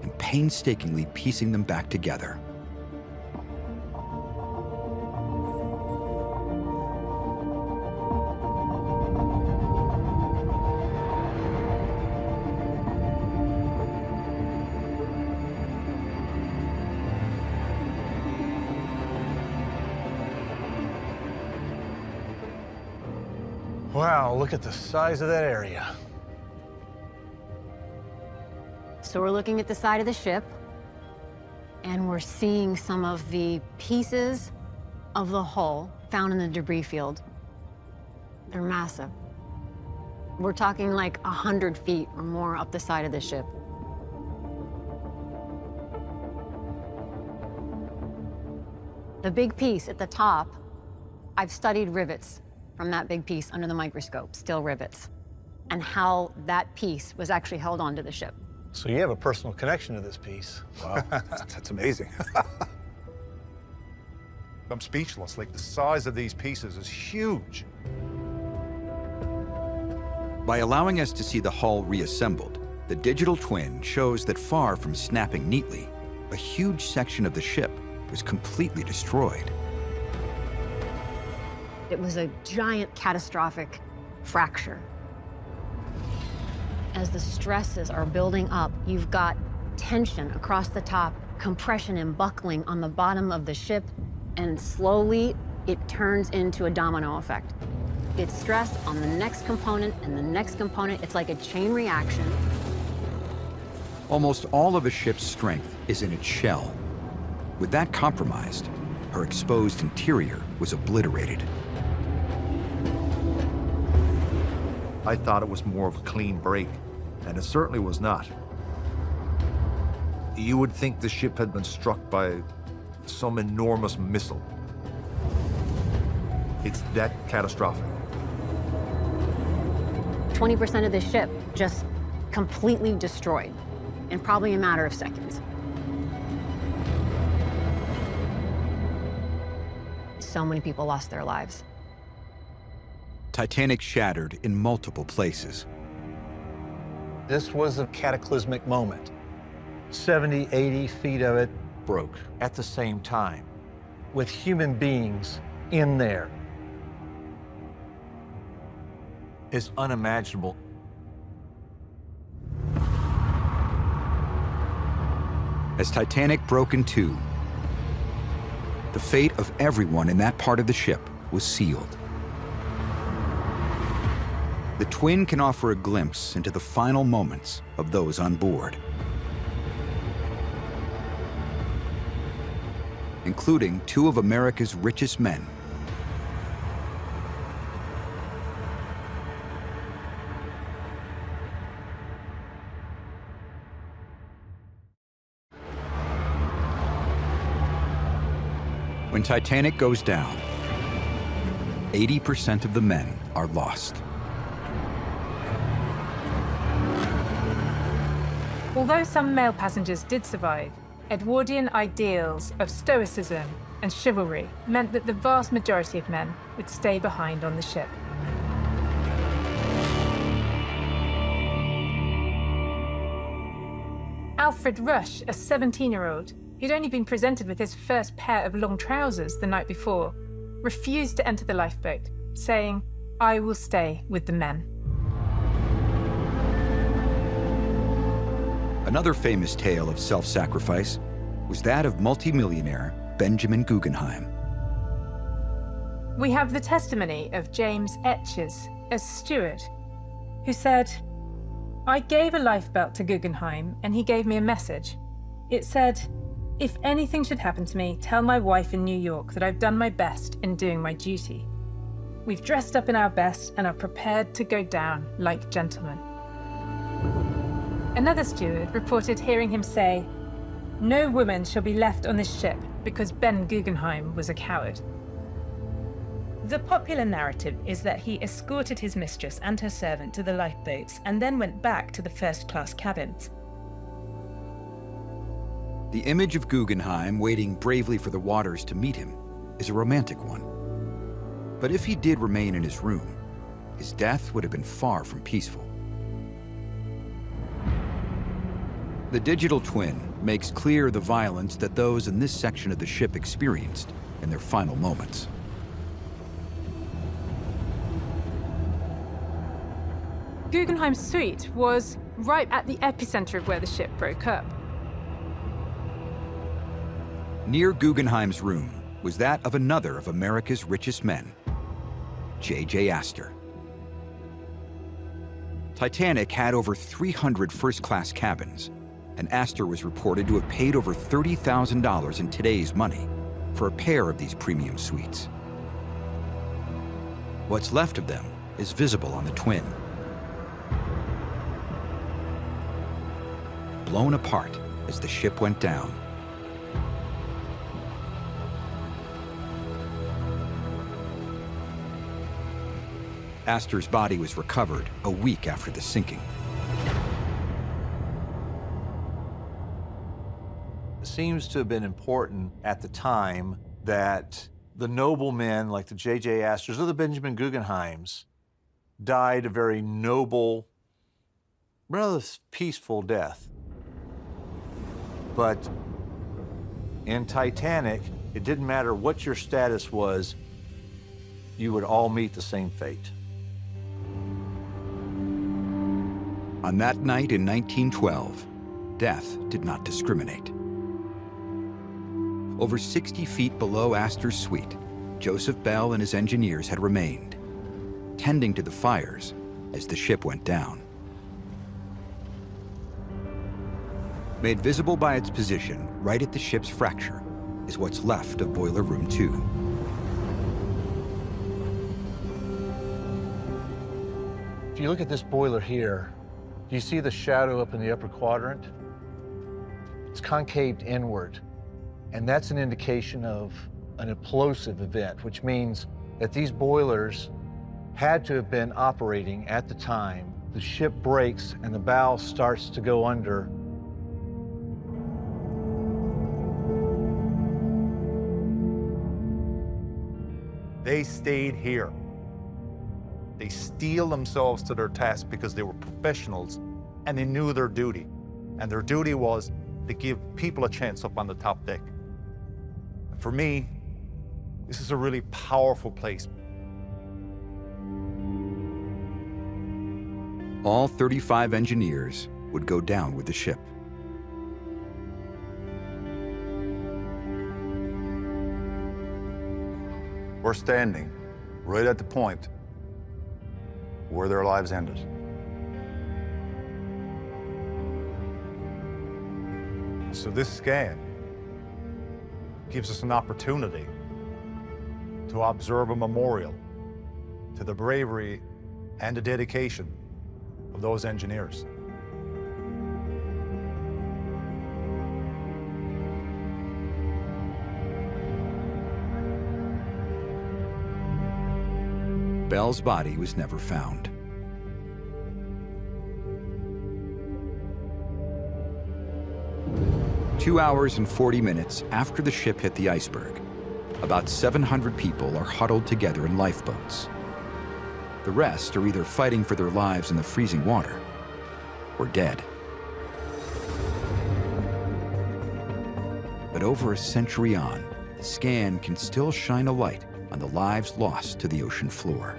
and painstakingly piecing them back together. Wow, look at the size of that area. So we're looking at the side of the ship, and we're seeing some of the pieces of the hull found in the debris field. They're massive. We're talking like 100 feet or more up the side of the ship. The big piece at the top, I've studied rivets from that big piece under the microscope, steel rivets, and how that piece was actually held onto the ship. So you have a personal connection to this piece. Wow, that's amazing. I'm speechless. Like, the size of these pieces is huge. By allowing us to see the hull reassembled, the digital twin shows that far from snapping neatly, a huge section of the ship was completely destroyed. It was a giant catastrophic fracture. As the stresses are building up, you've got tension across the top, compression and buckling on the bottom of the ship, and slowly it turns into a domino effect. It's stress on the next component and the next component. It's like a chain reaction. Almost all of a ship's strength is in its shell. With that compromised, her exposed interior was obliterated. I thought it was more of a clean break, and it certainly was not. You would think the ship had been struck by some enormous missile. It's that catastrophic. 20% of the ship just completely destroyed in probably a matter of seconds. So many people lost their lives. Titanic shattered in multiple places. This was a cataclysmic moment. 70, 80 feet of it broke at the same time, with human beings in there. It's unimaginable. As Titanic broke in two, the fate of everyone in that part of the ship was sealed. the twin can offer a glimpse into the final moments of those on board, including two of America's richest men. When Titanic goes down, 80% of the men are lost. Although some male passengers did survive, Edwardian ideals of stoicism and chivalry meant that the vast majority of men would stay behind on the ship. Alfred Rush, a 17-year-old, who'd only been presented with his first pair of long trousers the night before, refused to enter the lifeboat, saying, "I will stay with the men." Another famous tale of self-sacrifice was that of multimillionaire Benjamin Guggenheim. We have the testimony of James Etches, a steward, who said, "I gave a lifebelt to Guggenheim and he gave me a message. It said, 'If anything should happen to me, tell my wife in New York that I've done my best in doing my duty. We've dressed up in our best and are prepared to go down like gentlemen.'" Another steward reported hearing him say, "No woman shall be left on this ship because Ben Guggenheim was a coward." The popular narrative is that he escorted his mistress and her servant to the lifeboats and then went back to the first-class cabins. The image of Guggenheim waiting bravely for the waters to meet him is a romantic one. But if he did remain in his room, his death would have been far from peaceful. The digital twin makes clear the violence that those in this section of the ship experienced in their final moments. Guggenheim's suite was right at the epicenter of where the ship broke up. Near Guggenheim's room was that of another of America's richest men, J.J. Astor. Titanic had over 300 first-class cabins, and Astor was reported to have paid over $30,000 in today's money for a pair of these premium suites. What's left of them is visible on the twin. Blown apart as the ship went down. Astor's body was recovered a week after the sinking. It seems to have been important at the time that the noblemen like the J.J. Astors or the Benjamin Guggenheims died a very noble, rather peaceful death. But in Titanic, it didn't matter what your status was, you would all meet the same fate. On that night in 1912, death did not discriminate. Over 60 feet below Astor's suite, Joseph Bell and his engineers had remained, tending to the fires as the ship went down. Made visible by its position right at the ship's fracture is what's left of Boiler Room 2. If you look at this boiler here, do you see the shadow up in the upper quadrant? It's concaved inward, and that's an indication of an implosive event, which means that these boilers had to have been operating at the time. The ship breaks and the bow starts to go under. They stayed here. They steel themselves to their task because they were professionals and they knew their duty. And their duty was to give people a chance up on the top deck. And for me, this is a really powerful place. All 35 engineers would go down with the ship. We're standing right at the point where their lives ended. So this scan gives us an opportunity to observe a memorial to the bravery and the dedication of those engineers. Bell's body was never found. Two hours and 40 minutes after the ship hit the iceberg, about 700 people are huddled together in lifeboats. The rest are either fighting for their lives in the freezing water or dead. But over a century on, the scan can still shine a light on the lives lost to the ocean floor.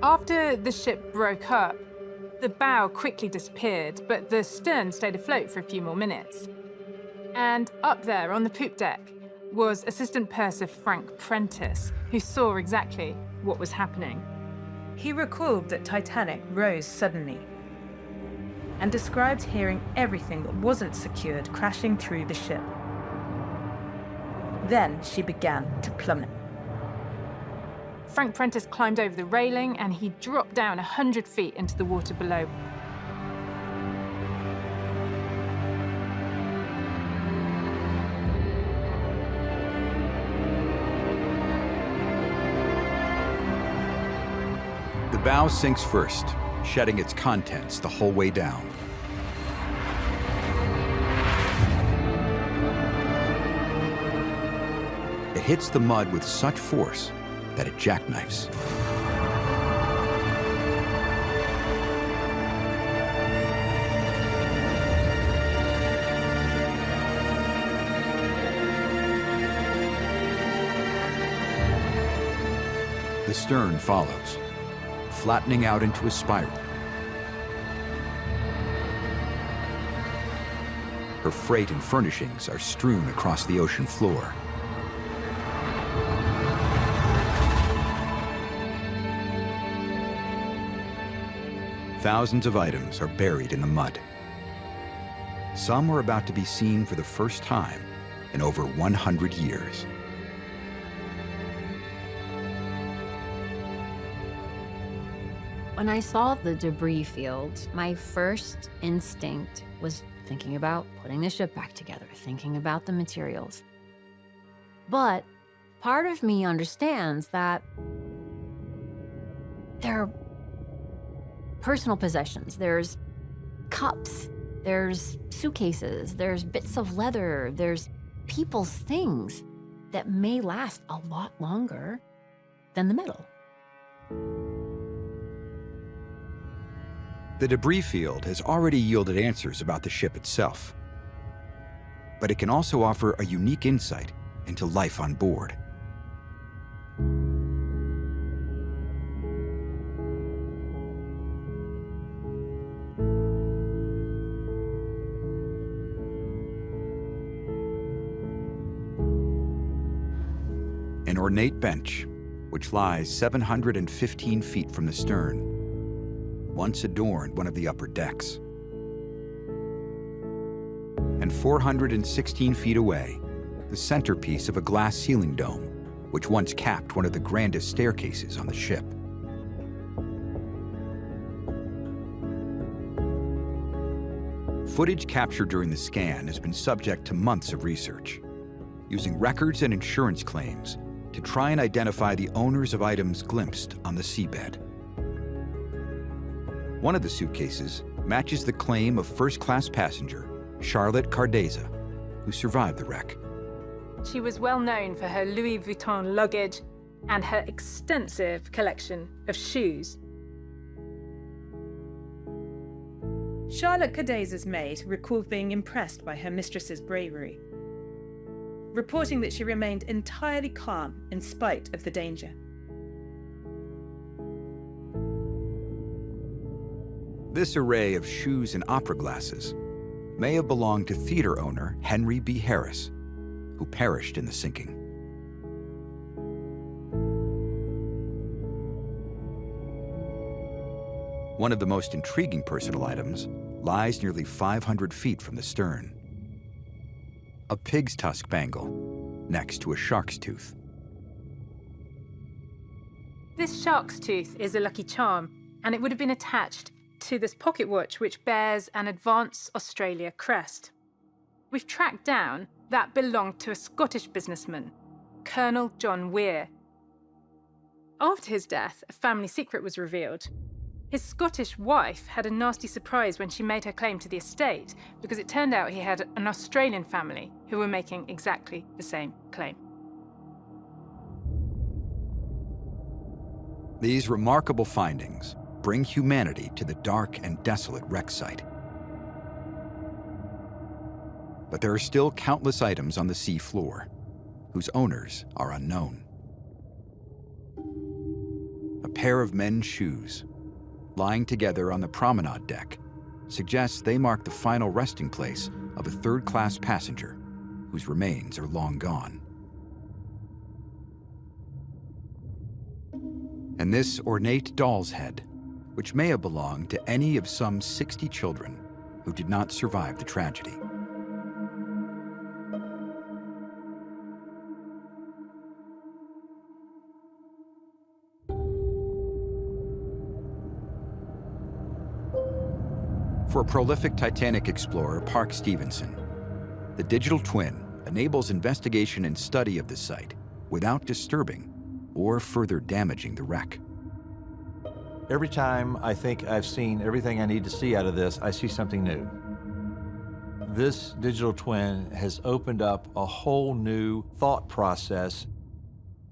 After the ship broke up, the bow quickly disappeared, but the stern stayed afloat for a few more minutes. And up there on the poop deck was Assistant Purser Frank Prentice, who saw exactly what was happening. He recalled that Titanic rose suddenly and described hearing everything that wasn't secured crashing through the ship. Then she began to plummet. Frank Prentice climbed over the railing and he dropped down 100 feet into the water below. The bow sinks first, shedding its contents the whole way down. It hits the mud with such force that it jackknifes. The stern follows, flattening out into a spiral. Her freight and furnishings are strewn across the ocean floor. Thousands of items are buried in the mud. Some are about to be seen for the first time in over 100 years. When I saw the debris field, my first instinct was thinking about putting the ship back together, thinking about the materials. But part of me understands that there are personal possessions. There's cups, there's suitcases, there's bits of leather, there's people's things that may last a lot longer than the metal. The debris field has already yielded answers about the ship itself, but it can also offer a unique insight into life on board. An ornate bench, which lies 715 feet from the stern, once adorned one of the upper decks. And 416 feet away, the centerpiece of a glass ceiling dome, which once capped one of the grandest staircases on the ship. Footage captured during the scan has been subject to months of research, using records and insurance claims to try and identify the owners of items glimpsed on the seabed. One of the suitcases matches the claim of first-class passenger Charlotte Cardeza, who survived the wreck. She was well known for her Louis Vuitton luggage and her extensive collection of shoes. Charlotte Cardeza's maid recalled being impressed by her mistress's bravery, reporting that she remained entirely calm in spite of the danger. This array of shoes and opera glasses may have belonged to theater owner Henry B. Harris, who perished in the sinking. One of the most intriguing personal items lies nearly 500 feet from the stern. A pig's tusk bangle next to a shark's tooth. This shark's tooth is a lucky charm, and it would have been attached to this pocket watch which bears an Advance Australia crest. We've tracked down that belonged to a Scottish businessman, Colonel John Weir. After his death, a family secret was revealed. His Scottish wife had a nasty surprise when she made her claim to the estate, because it turned out he had an Australian family who were making exactly the same claim. These remarkable findings bring humanity to the dark and desolate wreck site. But there are still countless items on the sea floor, whose owners are unknown. A pair of men's shoes, lying together on the promenade deck, suggests they mark the final resting place of a third-class passenger whose remains are long gone. And this ornate doll's head, which may have belonged to any of some 60 children who did not survive the tragedy. For a prolific Titanic explorer, Park Stevenson, the digital twin enables investigation and study of the site without disturbing or further damaging the wreck. Every time I think I've seen everything I need to see out of this, I see something new. This digital twin has opened up a whole new thought process,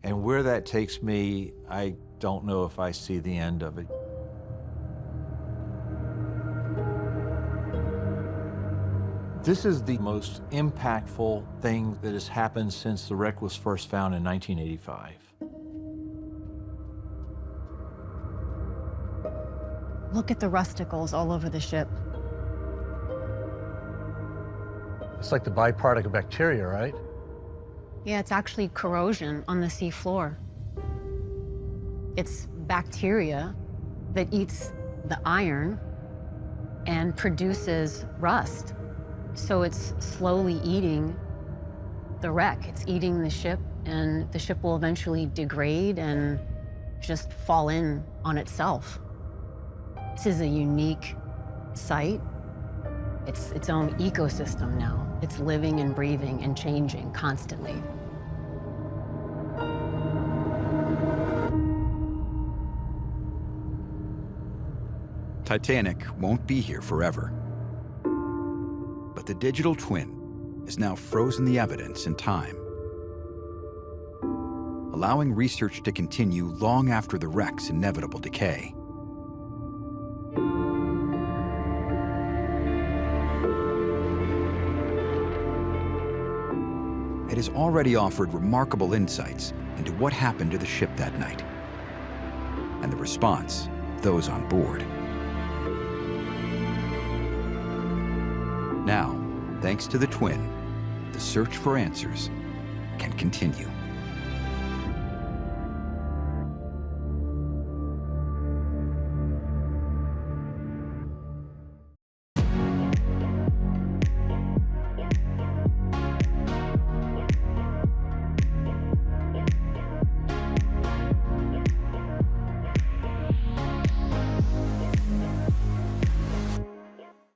and where that takes me, I don't know if I see the end of it. This is the most impactful thing that has happened since the wreck was first found in 1985. Look at the rusticles all over the ship. It's like the byproduct of bacteria, right? Yeah, it's actually corrosion on the sea floor. It's bacteria that eats the iron and produces rust. So it's slowly eating the wreck. It's eating the ship, and the ship will eventually degrade and just fall in on itself. This is a unique site. It's its own ecosystem now. It's living and breathing and changing constantly. Titanic won't be here forever. But the digital twin has now frozen the evidence in time, allowing research to continue long after the wreck's inevitable decay. It has already offered remarkable insights into what happened to the ship that night and the response of those on board. Now, thanks to the twin, the search for answers can continue.